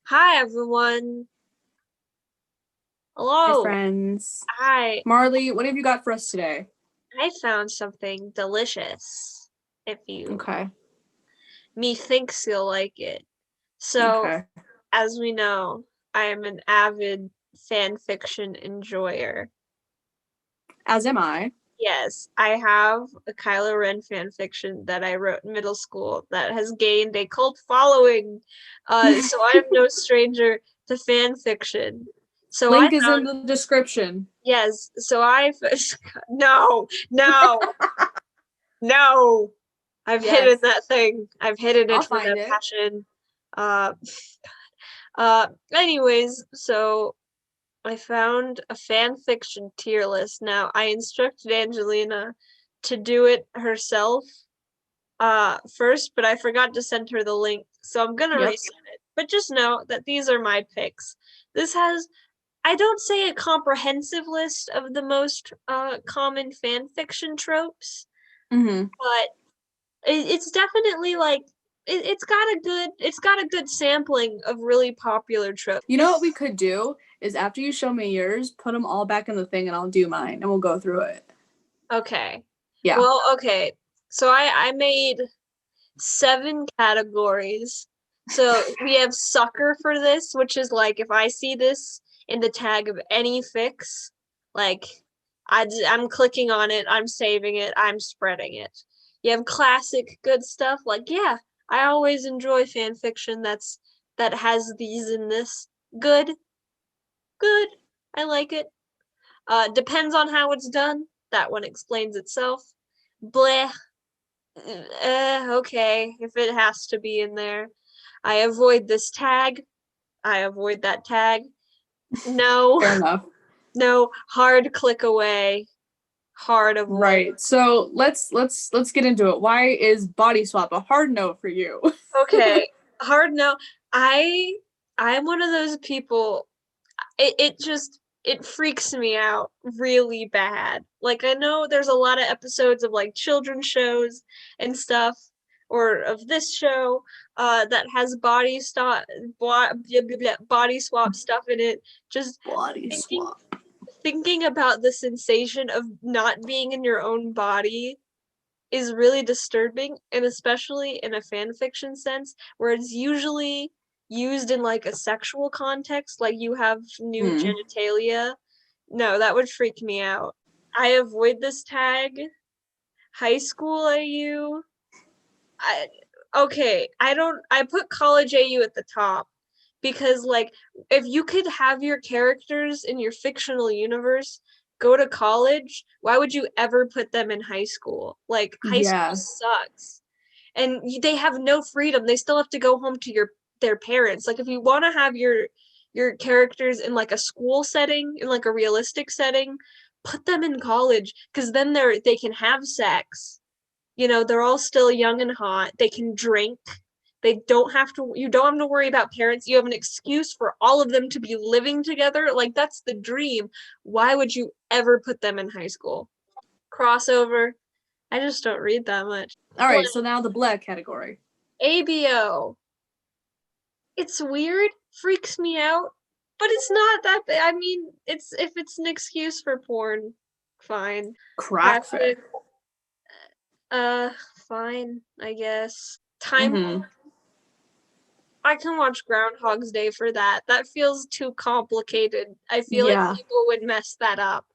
Hi, everyone. Hi, Hello. friends. Hi. Marley, what have you got for us today? I found something delicious. If you Okay. methinks you'll like it. So, Okay. as we know, I am an avid fan fiction enjoyer. As am I. Yes, I have a Kylo Ren fan fiction that I wrote in middle school that has gained a cult following. So I'm no stranger to fan fiction. So I Link is in found the description. Yes, so I no, no, no. I've hidden Yes. that thing. I've hidden I'll it with find a it. passion. Uh, Anyways, so I found a fan fiction tier list. Now, I instructed Angelina to do it herself first, but I forgot to send her the link, so I'm gonna Yep. resend it. But just know that these are my picks. This has I don't say a comprehensive list of the most common fan fiction tropes, Mm-hmm. but it's definitely like it's got a good sampling of really popular tropes. You know what we could do is after you show me yours, put them all back in the thing and I'll do mine and we'll go through it. Okay. Yeah. Well, okay. So I made 7 categories. So we have sucker for this, which is like if I see this in the tag of any fix, like I'm clicking on it, I'm saving it, I'm spreading it. You have classic good stuff, like yeah, I always enjoy fan fiction that has these in this. Good, good. I like it. Depends on how it's done. That one explains itself. Bleh. Okay, if it has to be in there. I avoid this tag. I avoid that tag. No, Fair enough. no, hard click away. Hard avoid. Right. So let's get into it. Why is body swap a hard no for you? Okay, hard no. I I'm one of those people. It freaks me out really bad. Like I know there's a lot of episodes of like children's shows and stuff, or of this show that has body swap stuff in it. Just Body thinking swap. thinking about the sensation of not being in your own body is really disturbing, and especially in a fan fiction sense where it's usually used in like a sexual context, like you have new Hmm. genitalia. No, that would freak me out. I avoid this tag. High school AU. I okay, I put college AU at the top because like if you could have your characters in your fictional universe go to college, why would you ever put them in high school? Like high school Yeah. sucks. And they have no freedom. They still have to go home to their parents. Like if you want to have your characters in like a school setting, in like a realistic setting, put them in college because then they can have sex. They're all still young and hot. They can drink. You don't have to worry about parents. You have an excuse for all of them to be living together. Like that's the dream. Why would you ever put them in high school? Crossover. I just don't read that much. All Blank. right, so now the black category. ABO. It's weird, freaks me out, but it's not that bad. I mean, it's if it's an excuse for porn, fine. Crack fic. Classic, uh, fine, I guess. Time Mm-hmm. Lord, I can watch Groundhog's Day for that. That feels too complicated. I feel like Yeah. people would mess that up.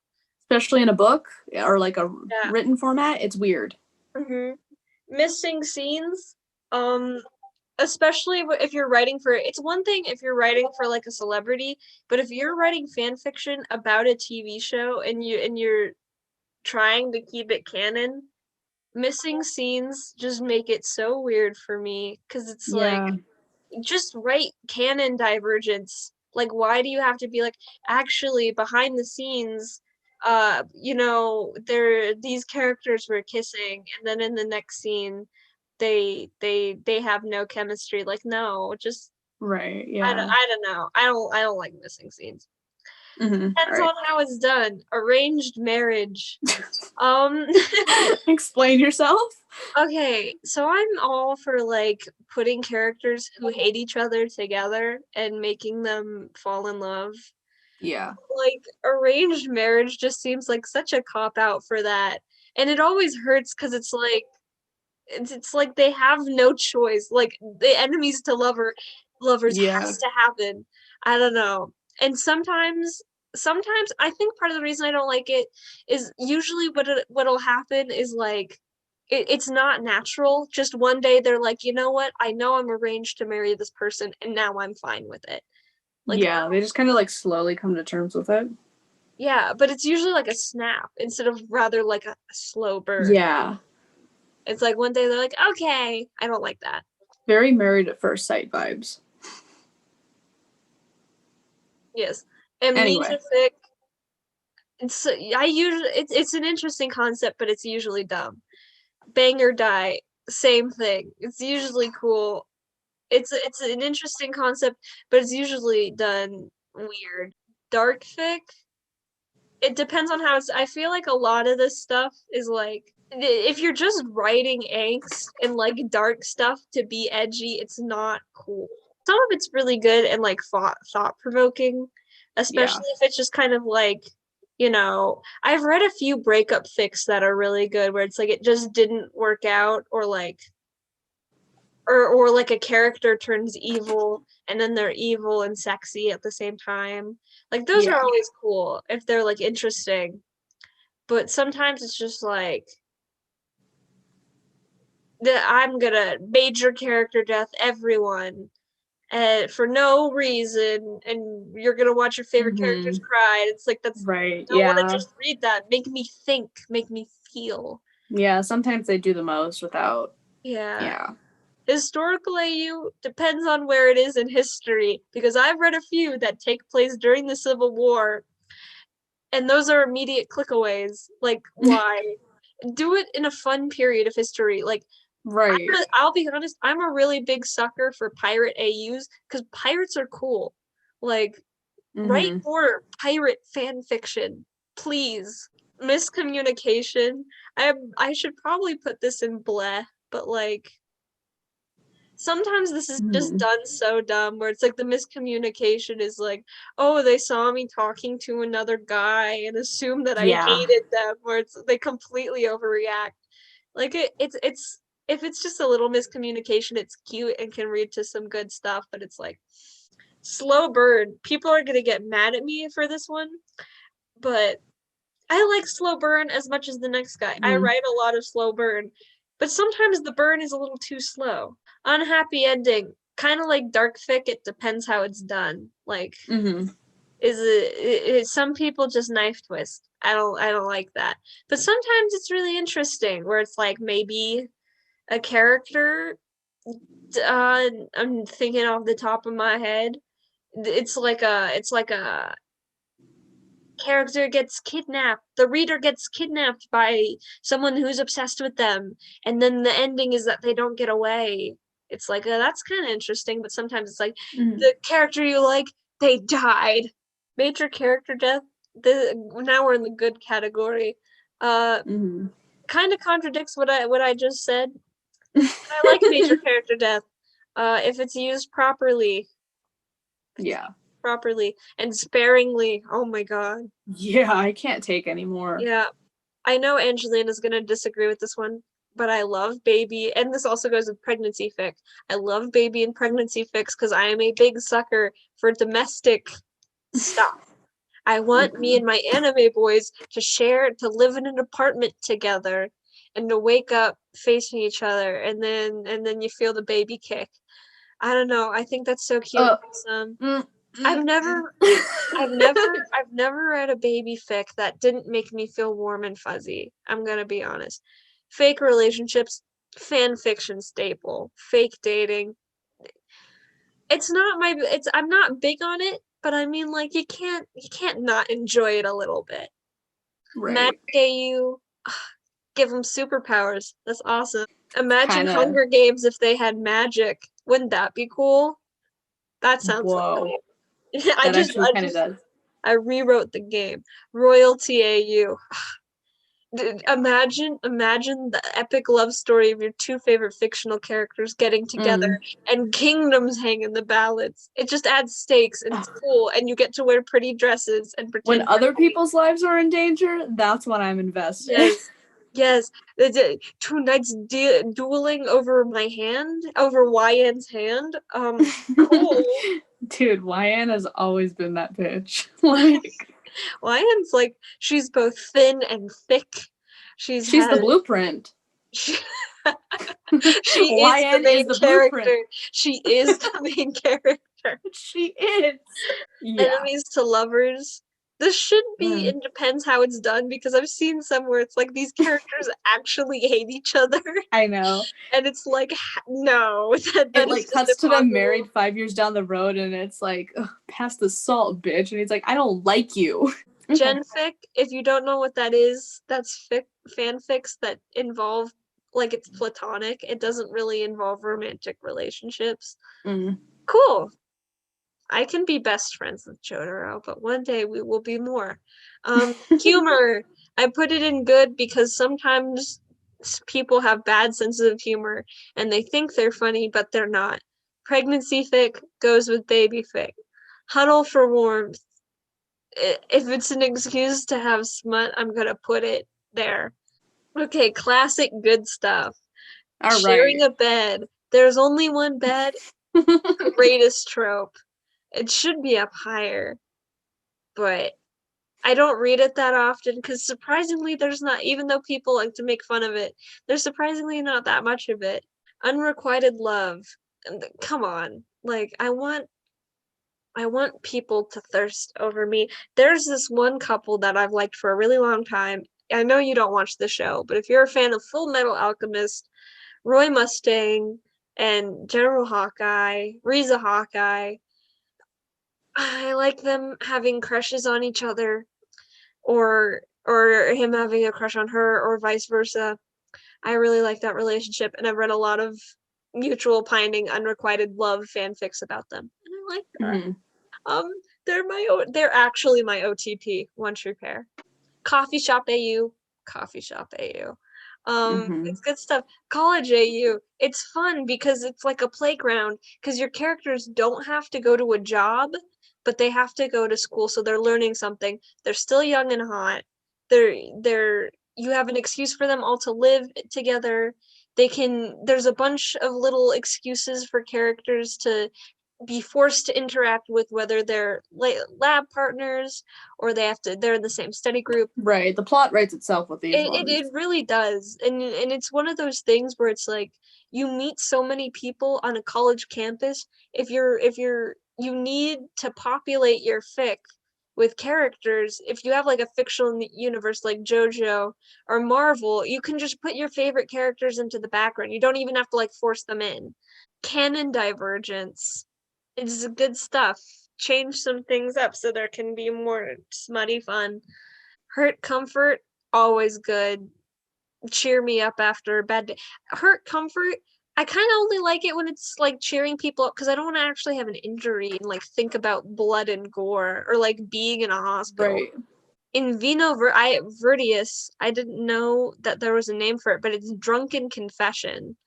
Especially in a book or like a Yeah. written format, it's weird. Missing scenes. Um, Especially if you're writing for it's one thing if you're writing for like a celebrity, but if you're writing fan fiction about a TV show and you're trying to keep it canon, missing scenes just make it so weird for me because it's like Yeah. just write canon divergence. Like why do you have to be like actually behind the scenes these characters were kissing and then in the next scene they have no chemistry. Like no, just Right. I don't, Yeah. I don't know. I don't like missing scenes. All Depends right. on how it's done. Arranged marriage. Um Explain yourself. okay, so I'm all for like putting characters who hate each other together and making them fall in love. Yeah. Like arranged marriage just seems like such a cop out for that. And it always hurts because it's like they have no choice. Like the enemies to lovers Yeah. has to happen. I don't know. And sometimes I think part of the reason I don't like it is usually what'll happen is like it's not natural. Just one day they're like, you know what? I know I'm arranged to marry this person, and now I'm fine with it. Like, Yeah. They just kind of like slowly come to terms with it. yeah, but it's usually like a snap instead of rather like a slow burn. Yeah. It's like one day they're like, okay, I don't like that. Very Married at First Sight vibes. Yes. Anyway. Amnesia fic. It's an interesting concept, but it's usually dumb. Bang or Die, same thing. It's usually cool. It's an interesting concept, but it's usually done weird. Dark fic, it depends on how it's. I feel like a lot of this stuff is like if you're just writing angst and like dark stuff to be edgy, it's not cool. Some of it's really good and like thought provoking, Yeah. especially if it's just kind of like, I've read a few breakup fics that are really good where it's like it just didn't work out, or like or like a character turns evil and then they're evil and sexy at the same time. Like those are Yeah. always cool if they're like interesting. But sometimes it's just like that I'm gonna major character death everyone for no reason, and you're gonna watch your favorite characters Mm-hmm. cry. It's like that's Right. I don't want to Yeah. just read that. Make me think, make me feel. Yeah. Sometimes they do the most without. Yeah. Yeah. Historical AU depends on where it is in history, because I've read a few that take place during the Civil War, and those are immediate clickaways. Like, why? Do it in a fun period of history. Like, Right. I'll be honest, I'm a really big sucker for pirate AUs because pirates are cool. Like, write Mm-hmm. more pirate fan fiction, please. Miscommunication. I should probably put this in bleh, but like sometimes this is just Mm-hmm. done so dumb where it's like the miscommunication is like, oh, they saw me talking to another guy and assumed that I Yeah. hated them, where it's they completely overreact. Like it's if it's just a little miscommunication, it's cute and can lead to some good stuff, but it's like slow burn. People are gonna get mad at me for this one, but I like slow burn as much as the next guy. I Mm-hmm. write a lot of slow burn, but sometimes the burn is a little too slow. Unhappy ending, kind of like dark fic. It depends how it's done. Like, Mm-hmm. some people just knife twist. I don't like that. But sometimes it's really interesting where it's like maybe a character. I'm thinking off the top of my head. It's like a character gets kidnapped. The reader gets kidnapped by someone who's obsessed with them, and then the ending is that they don't get away. It's like that's kind of interesting, but sometimes it's like Mm-hmm. the character you like, they died. Major character death. Now we're in the good category. Uh, Mm-hmm. kind of contradicts what I just said. I like major character death. If it's used properly, Yeah. and sparingly. Oh my god. Yeah. I can't take anymore. Yeah, I know Angelina's gonna disagree with this one, but I love baby, and this also goes with pregnancy fic. I love baby and pregnancy fics because I am a big sucker for domestic stuff. I want me Mm-hmm. and my anime boys to live in an apartment together, and to wake up facing each other, and then you feel the baby kick. I don't know. I think that's so cute and Uh, wholesome. mm, mm, I've mm. never I've never read a baby fic that didn't make me feel warm and fuzzy. I'm gonna be honest. Fake relationships, fan fiction staple. Fake dating. I'm not big on it, but I mean like you can't not enjoy it a little bit. Magic Right. AU, give them superpowers. That's awesome. Imagine Kind of. Hunger Games if they had magic. Wouldn't that be cool? That sounds like Whoa. really I That just actually I kind of just does. I rewrote the game. Royalty AU. Imagine the epic love story of your two favorite fictional characters getting together and kingdoms hang in the balance. It just adds stakes and it's cool, and you get to wear pretty dresses and When pretend other people's lives are in danger, that's when I'm invested. Yes. Yes. Two knights dueling over my hand, over YN's hand. Cool. Dude, YN has always been that bitch. Like, YN's like, she's both thin and thick. She's the blueprint. She, she is the YN main is the character. blueprint. She is the main character. She is. Yeah. Enemies to lovers. This should be, it depends how it's done, because I've seen some where it's like these characters actually hate each other. I know. And it's like, no, that it is like just cuts to impossible. them married 5 years down the road, and it's like, pass the salt, bitch. And he's like, I don't like you. Genfic, if you don't know what that is, that's fanfics that involve, like, it's platonic. It doesn't really involve romantic relationships. Cool. I can be best friends with Jotaro, but one day we will be more. Humor. I put it in good because sometimes people have bad senses of humor and they think they're funny, but they're not. Pregnancy fic goes with baby fic. Huddle for warmth. If it's an excuse to have smut, I'm gonna put it there. Okay, classic good stuff. All Sharing right. a bed. There's only one bed. Greatest trope. It should be up higher, but I don't read it that often because surprisingly there's not, even though people like to make fun of it, there's surprisingly not that much of it. Unrequited love. Come on. Like, I want people to thirst over me. There's this one couple that I've liked for a really long time. I know you don't watch the show, but if you're a fan of Full Metal Alchemist, Roy Mustang and General Hawkeye, Riza Hawkeye, I like them having crushes on each other, or him having a crush on her, or vice versa. I really like that relationship, and I've read a lot of mutual pining, unrequited love fanfics about them, and I like that. They're actually my OTP, One True Pair. Coffee Shop AU, Coffee Shop AU. It's good stuff. College AU, it's fun because it's like a playground, because your characters don't have to go to a job, but they have to go to school, so they're learning something. They're still young and hot. You have an excuse for them all to live together. There's a bunch of little excuses for characters to be forced to interact with, whether they're lab partners or they're in the same study group. Right. The plot writes itself with these ones. It really does. And it's one of those things where it's like you meet so many people on a college campus. If you need to populate your fic with characters, if you have like a fictional universe like JoJo or Marvel, you can just put your favorite characters into the background. You don't even have to like force them in. Canon divergence. It's good stuff. Change some things up so there can be more smutty fun. Hurt comfort, always good. Cheer me up after a bad day. Hurt comfort, I kind of only like it when it's like cheering people up, because I don't want to actually have an injury and like think about blood and gore, or like being in a hospital. Right. In Vertius, I didn't know that there was a name for it, but it's drunken confession.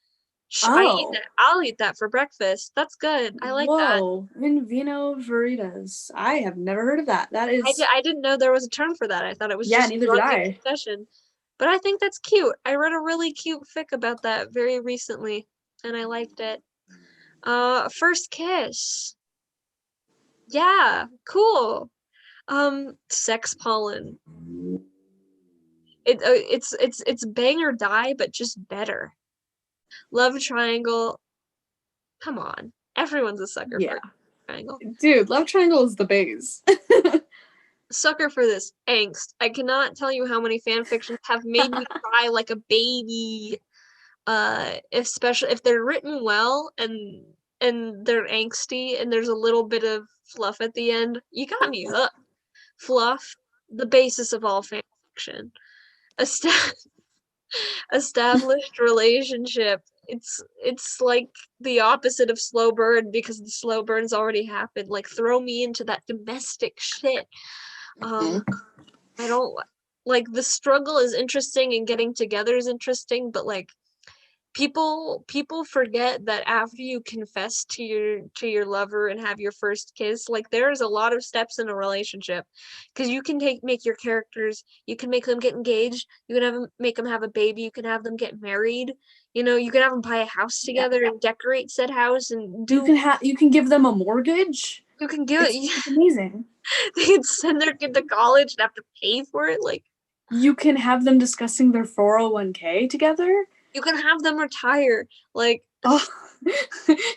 I'll eat that for breakfast. That's good. I like that. Whoa, in Vino Veritas. I have never heard of that. That is. I didn't know there was a term for that. I thought it was just neither did drunken I. confession. But I think that's cute. I read a really cute fic about that very recently, and I liked it. First kiss. Yeah, cool. Sex pollen. It's bang or die, but just better. Love triangle. Come on, everyone's a sucker for triangle. Dude, love triangle is the base. Sucker for this angst. I cannot tell you how many fan fictions have made me cry like a baby. Especially if they're written well and they're angsty and there's a little bit of fluff at the end. You got me hooked. Fluff, the basis of all fan fiction. Established relationship. it's like the opposite of slow burn because the slow burn's already happened. Like throw me into that domestic shit. Mhm. I don't like the struggle is interesting and getting together is interesting, but like people forget that after you confess to your lover and have your first kiss, like there's a lot of steps in a relationship because you can make your characters, you can make them get engaged, you can have them make them have a baby, you can have them get married, you know, you can have them buy a house Yeah. together and decorate said house and You can give them a mortgage. you can give It's amazing. they can send their kid to college and have to pay for it, like You can have them discussing their 401k together. you can have them retire, like Oh.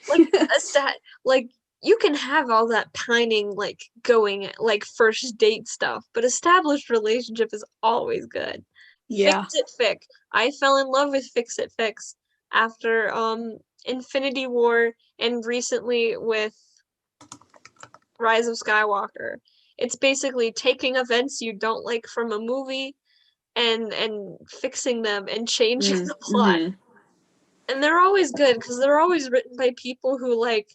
like a stat like you can have all that pining like going like first date stuff, but established relationship is always good. Yeah. Fix it fic. I fell in love with fix it fix after Infinity War and recently with Rise of Skywalker. It's basically taking events you don't like from a movie and fixing them and changing the plot. Mm-hmm. And they're always good because they're always written by people who like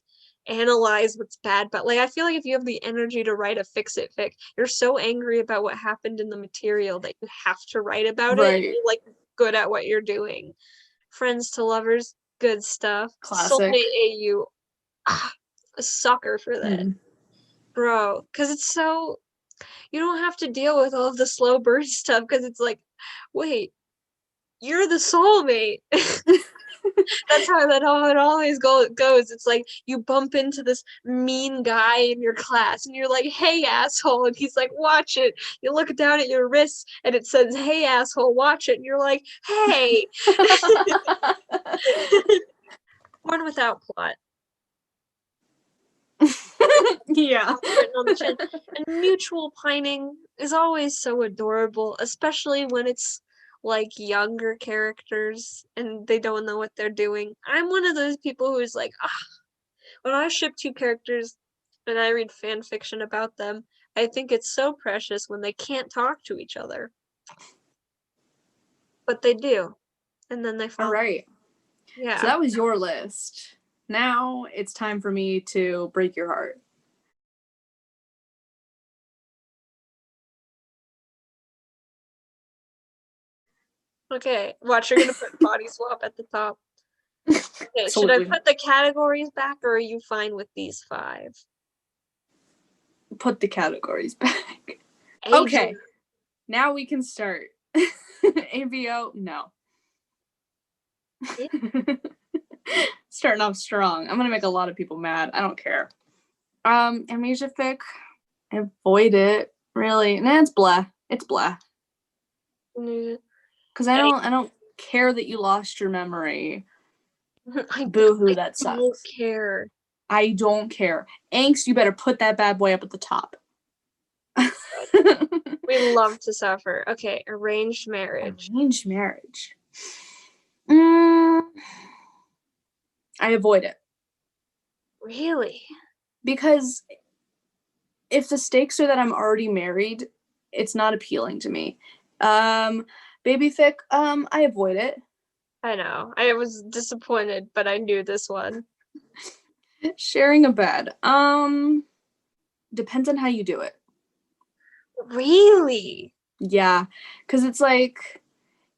analyze what's bad. But like I feel like if you have the energy to write a fix it fic, you're so angry about what happened in the material that you have to write about it. Right. You're like good at what you're doing. Friends to lovers, good stuff. Classic. Soulmate AU, a sucker for that. Mm. Bro, because it's so you don't have to deal with all of the slow burn stuff because it's like, wait, you're the soulmate. That's how it always goes. It's like you bump into this mean guy in your class and you're like, hey asshole, and he's like, watch it. You look down at your wrist and it says, hey asshole, watch it, and you're like, hey. Born without plot. Yeah. Written on the chin. And mutual pining is always so adorable, especially when it's like younger characters and they don't know what they're doing. I'm one of those people who's like, when I ship two characters and I read fan fiction about them, I think it's so precious when they can't talk to each other. But they do. And then they fall. All right. Yeah. So that was your list. Now it's time for me to break your heart. Okay. Watch, you're gonna put body swap at the top. Okay, should I put the categories back or are you fine with these 5? Put the categories back. Aging. Okay. Now we can start. AVO, no. Starting off strong. I'm gonna make a lot of people mad. I don't care. Amnesia fic, avoid it. Really. Nah, it's blah. It's blah. Because I don't care that you lost your memory. Boo-hoo, that sucks. I don't care. I don't care. Angst, you better put that bad boy up at the top. We love to suffer. Okay, arranged marriage. Arranged marriage. I avoid it. Really? Because if the stakes are that I'm already married, it's not appealing to me. Baby fic, I avoid it. I know. I was disappointed, but I knew this one. Sharing a bed. Depends on how you do it. Really? Yeah, because it's like,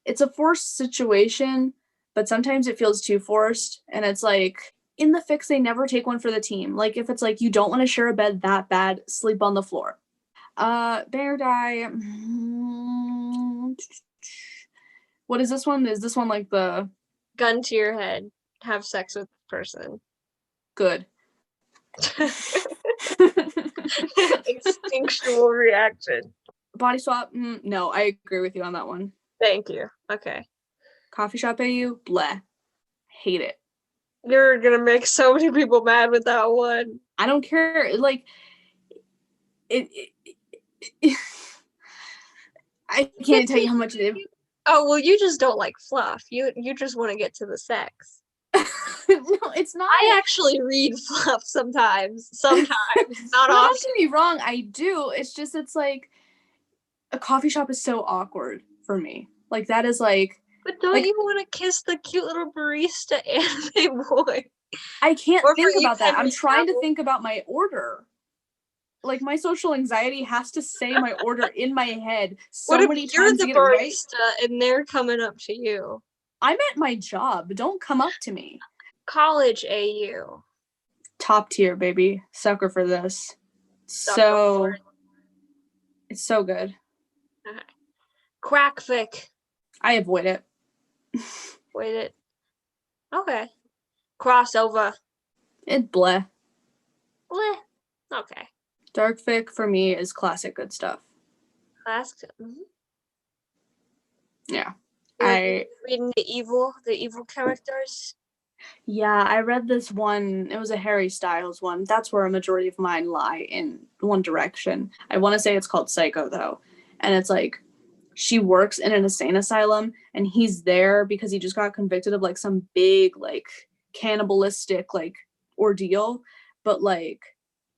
it's a forced situation, but sometimes it feels too forced, and it's like, in the fics, they never take one for the team. Like, if it's like, you don't want to share a bed that bad, sleep on the floor. Bear die. What is this one? Is this one like the... Gun to your head. Have sex with the person. Good. Instinctual reaction. Body swap? No, I agree with you on that one. Thank you. Okay. Coffee shop AU? Bleh. Hate it. You're gonna make so many people mad with that one. I don't care. Like, it I can't tell you how much it is. Oh, well, you just don't like fluff. You just want to get to the sex. No, it's not. I actually read fluff sometimes. Sometimes, not often. Don't get me wrong, I do. It's just, it's like, a coffee shop is so awkward for me. Like, that is like... But don't Like, you want to kiss the cute little barista anime boy? I can't Or think for you, about that. I'm Henry trying to Cavill? think about my order. Like, my social anxiety has to say my order in my head What so if many you're times to the get it right. barista and they're coming up to you? I'm at my job. Don't come up to me. College AU. Top tier, baby. Sucker for this. Sucker for So, it. it's so good. Okay. Quack fic. I avoid it. Wait it. Okay. Crossover. It bleh. Bleh. Okay. Dark fic for me is classic good stuff. Classic. Mm-hmm. Yeah. You like reading the evil characters? Yeah, I read this one. It was a Harry Styles one. That's where a majority of mine lie, in one direction. I want to say it's called Psycho, though. And it's like, she works in an insane asylum, and he's there because he just got convicted of like some big, like, cannibalistic, like, ordeal. But like,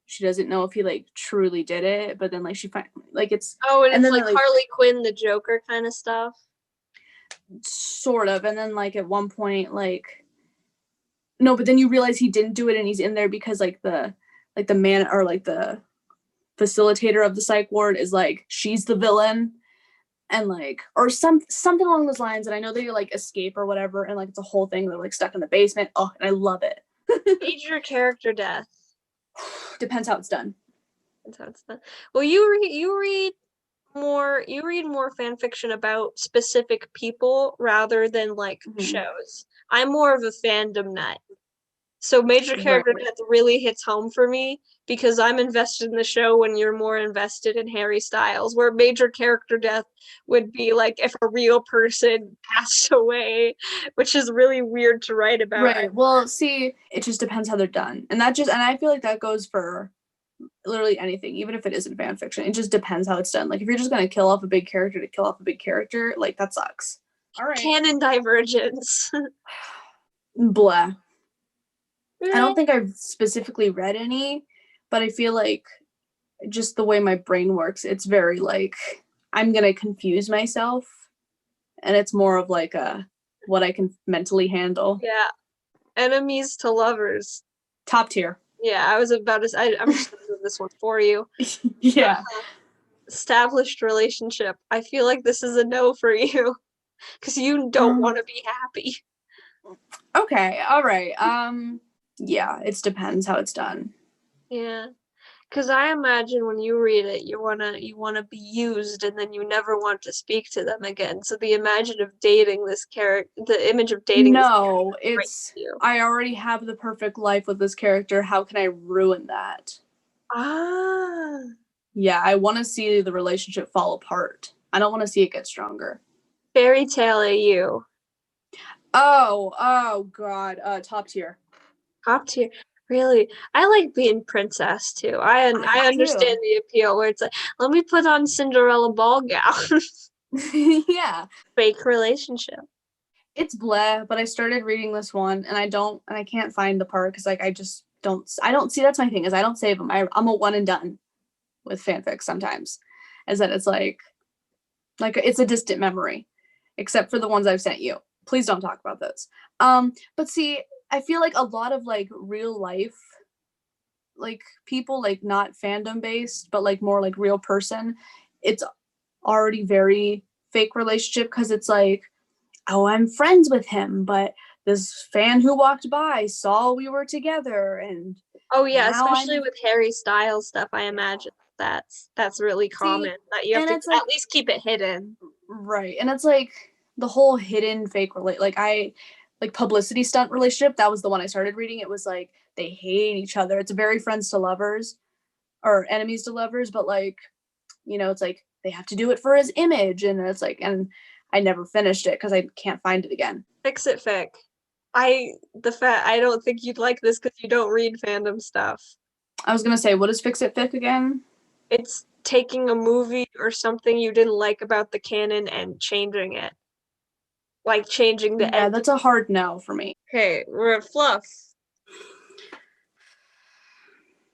she doesn't know if he like truly did it. But then like she find like it's Oh, and and it's then like like Harley Quinn, the Joker kind of stuff. sort of, and then like at one point like no, but then you realize he didn't do it, and he's in there because like the man, or like the facilitator of the psych ward is like, she's the villain, and like, or something along those lines. And I know they like escape or whatever, and like it's a whole thing. They're like stuck in the basement. Oh, and I love it. Major character death. Depends how it's done. Well, you read more fan fiction about specific people rather than like shows. I'm more of a fandom nut. So major character Right. death really hits home for me because I'm invested in the show when you're more invested in Harry Styles, where major character death would be like if a real person passed away, which is really weird to write about. Right. Well, see, it just depends how they're done. And I feel like that goes for literally anything, even if it isn't fan fiction. It just depends how it's done. Like if you're just gonna kill off a big character to kill off a big character, like that sucks. All right. Canon divergence. Blah. I don't think I've specifically read any, but I feel like just the way my brain works, it's very like, I'm gonna confuse myself, and it's more of like a what I can mentally handle. Yeah. Enemies to lovers. Top tier. Yeah, I was about to say, I'm just gonna move this one for you. Yeah. Established relationship. I feel like this is a no for you because you don't want to be happy. Okay. All right. Yeah, it depends how it's done. Yeah. Because I imagine when you read it, you wanna be used, and then you never want to speak to them again. So the imagine of dating this character, the image of dating. No, it's I already have the perfect life with this character. How can I ruin that? Ah. Yeah, I want to see the relationship fall apart. I don't want to see it get stronger. Fairy tale AU. Oh God. Top tier. Top tier. Really, I like being princess too. I understand the appeal where it's like, let me put on Cinderella ball gown. Yeah. Fake relationship. It's bleh, but I started reading this one, and I can't find the part because like I don't see, that's my thing, is I don't save them. I'm a one and done with fanfic sometimes, is that it's like it's a distant memory, except for the ones I've sent you. Please don't talk about those. But see, I feel like a lot of like real life, like people, like not fandom based, but like more like real person, it's already very fake relationship, because it's like, oh, I'm friends with him, but this fan who walked by saw we were together, and oh yeah, especially with Harry Styles stuff, I imagine that's really common. That you have to at least keep it hidden. Right. And it's like the whole hidden fake publicity stunt relationship. That was the one I started reading. It was like they hate each other. It's very friends to lovers, or enemies to lovers, but like, it's like they have to do it for his image, and it's like, and I never finished it because I can't find it again. Fix it, fic. I don't think you'd like this because you don't read fandom stuff. I was gonna say, what is Fix It Fic again? It's taking a movie or something you didn't like about the canon and changing it. Like changing the end. Yeah, that's a hard no for me. Okay, we're at fluff.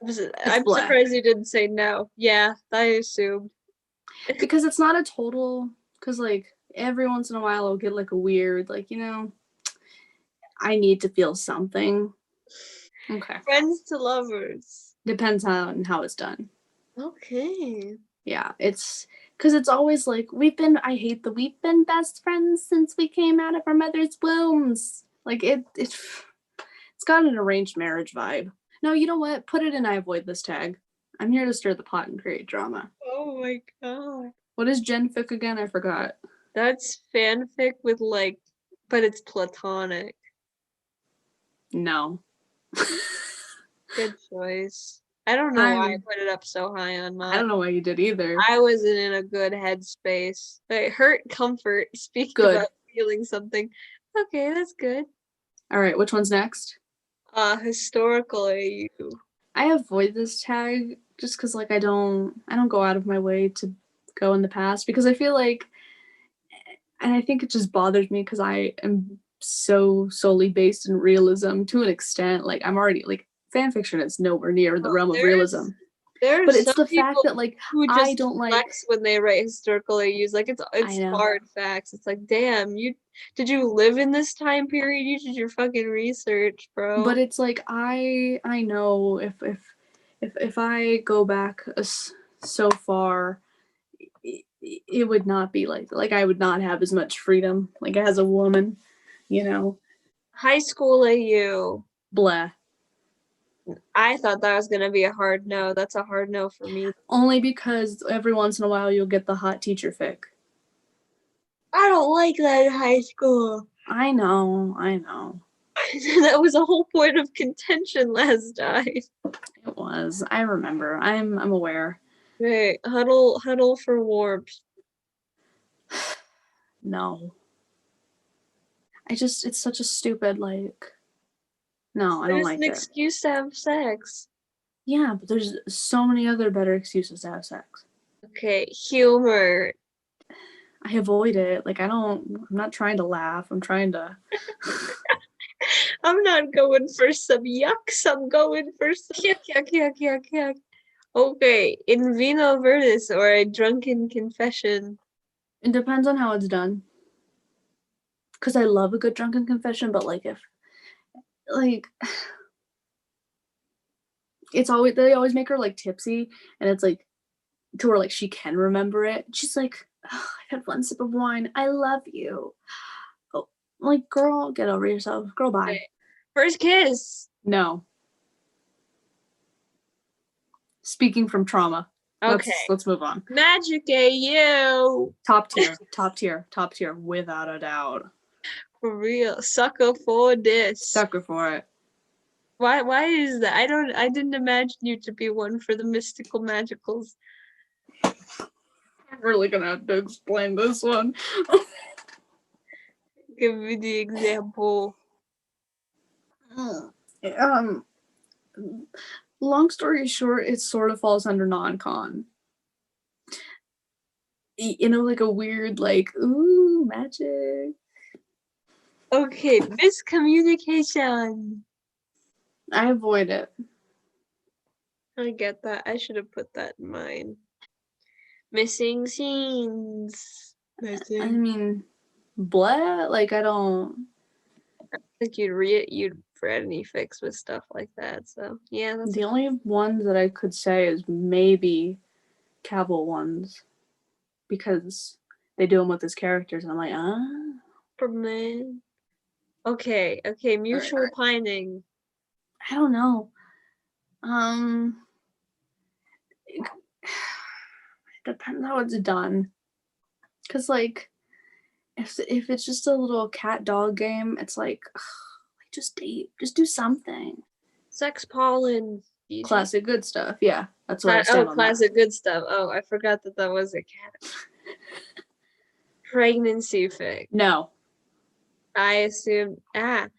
I'm surprised you didn't say no. Yeah, I assumed. Because it's not a total, because like every once in a while I'll get like a weird, like, I need to feel something. Okay. Friends to lovers. Depends on how it's done. Okay. Yeah, it's because it's always like we've been best friends since we came out of our mother's wombs. Like it's got an arranged marriage vibe. No, you know what? Put it in I avoid this tag. I'm here to stir the pot and create drama. Oh my god. What is Gen Fic again? I forgot. That's fanfic with like, but it's platonic. No. Good choice. I don't know why I put it up so high on mine. I don't know why you did either. I wasn't in a good headspace. But hurt comfort. Speaking Good. about feeling something. Okay, that's good. All right, which one's next? Historical AU. I avoid this tag just because like I don't go out of my way to go in the past because I feel like, and I think it just bothers me because I am so solely based in realism to an extent. Like I'm already like fan fiction is nowhere near the realm of realism. But it's the fact that like who just I don't like when they write historical AUs. Like it's hard facts. It's like, damn, did you live in this time period? You did your fucking research, bro. But it's like I know if I go back so far, it would not be like I would not have as much freedom like as a woman, High school AU. Blah. I thought that was gonna be a hard no. That's a hard no for me. Only because every once in a while you'll get the hot teacher fic. I don't like that in high school. I know. That was a whole point of contention last time. It was. I remember. I'm aware. Okay, huddle for warmth. No. It's such a stupid, like, no, I don't like it. There's an excuse to have sex. Yeah, but there's so many other better excuses to have sex. Okay, humor. I avoid it. Like, I'm not trying to laugh. I'm trying to... I'm not going for some yucks. I'm going for some yuck. Okay, in vino verdis or a drunken confession. It depends on how it's done. Because I love a good drunken confession, but like if... Like... They always make her like tipsy, and it's like to where like she can remember it. She's like, oh, I had one sip of wine. I love you. Oh, like, girl, get over yourself. Girl, bye. Okay. First kiss. No. Speaking from trauma. Okay. Let's move on. Magic AU. Top tier, without a doubt. For real. Sucker for this. Sucker for it. Why is that? I didn't imagine you to be one for the mystical magicals. I'm really gonna have to explain this one. Give me the example. Long story short, it sort of falls under non-con. Like a weird, like, ooh, magic. Okay, miscommunication. I avoid it. I get that. I should have put that in mine. Missing scenes. I mean, blah. Like, I don't think you'd read any fics with stuff like that. So yeah, that's the only ones that I could say is maybe Cavill ones, because they do them with his characters, and I'm like, man. Okay, mutual pining. I don't know. It depends how it's done. Cause like, if it's just a little cat dog game, it's like, just date, just do something. Sex pollen. Classic good stuff. Yeah, that's what I stand on. Classic good stuff. Oh, I forgot that was a cat. Pregnancy fic. No. I assume. I'm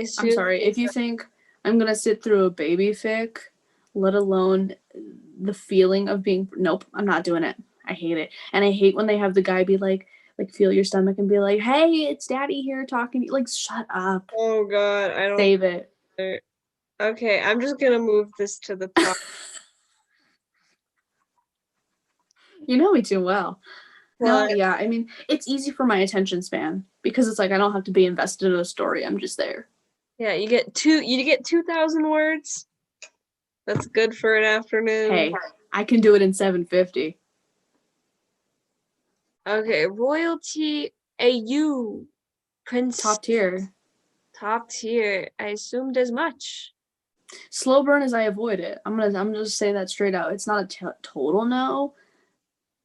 sorry. If you think I'm gonna sit through a baby fic, let alone the feeling of being, nope, I'm not doing it. I hate it. And I hate when they have the guy be like feel your stomach and be like, hey, it's daddy here talking to you. Like, shut up. Oh god, I don't save it. Okay, I'm just gonna move this to the top. You know me too well. No, But yeah, I mean, it's easy for my attention span because it's like I don't have to be invested in a story. I'm just there. yeah, you get 2,000 words. That's good for an afternoon. Hey, I can do it in 750. Okay, royalty AU Prince Top tier. top tier. I assumed as much. Slow burn as I avoid it. I'm gonna just say that straight out. It's not a total no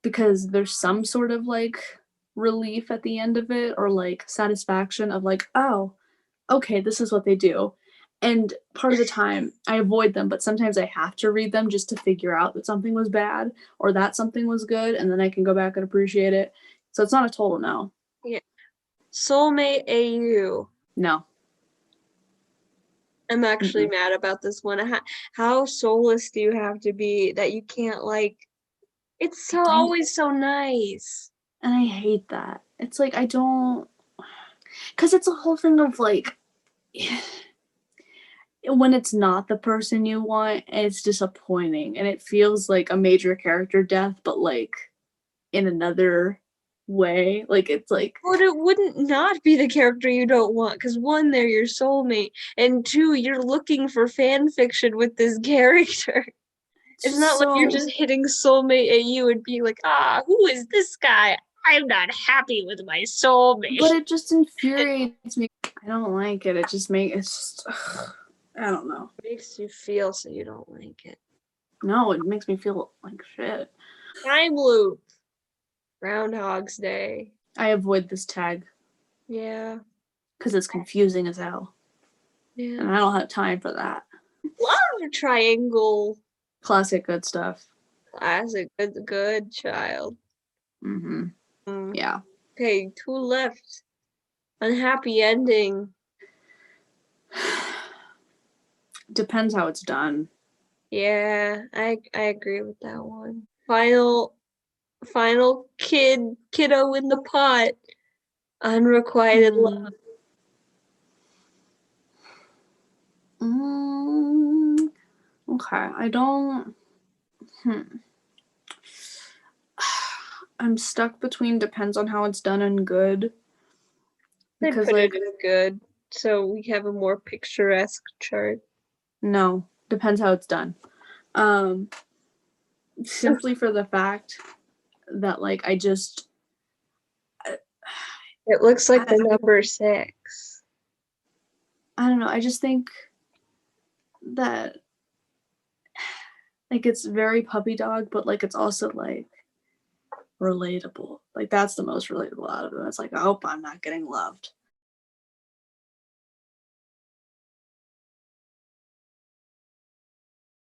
because there's some sort of like relief at the end of it or like satisfaction of like, oh, okay, this is what they do. And part of the time I avoid them, but sometimes I have to read them just to figure out that something was bad or that something was good, and then I can go back and appreciate it. So it's not a total no. Yeah. Soulmate AU. No. I'm actually mad about this one. How soulless do you have to be that you can't like? It's so always so nice. And I hate that. It's like I don't, because it's a whole thing of like when it's not the person you want, it's disappointing and it feels like a major character death, but like in another way. Like it's like, But it wouldn't not be the character you don't want, because one, they're your soulmate, and two, you're looking for fan fiction with this character. It's not like you're just hitting soulmate AU and being like, who is this guy? I'm not happy with my soulmate. But it just infuriates me. I don't like it. It just makes it's just I don't know. It makes you feel so you don't like it. No, it makes me feel like shit. Time loop. Groundhog's Day. I avoid this tag. Yeah. Because it's confusing as hell. Yeah. And I don't have time for that. Love triangle. Classic good stuff. Classic. Good child. Mm-hmm. Yeah. Okay, 2 left. Unhappy ending. Depends how it's done. Yeah, I agree with that one. Final kiddo in the pot. Unrequited love. Okay, I don't. I'm stuck between depends on how it's done and good. Because like it is good, so we have a more picturesque chart. No, depends how it's done. Simply for the fact that like I just. It looks like the number 6. I don't know. I just think that like it's very puppy dog, but like it's also like relatable. Like that's the most relatable out of them. It's like, I hope I'm not getting loved.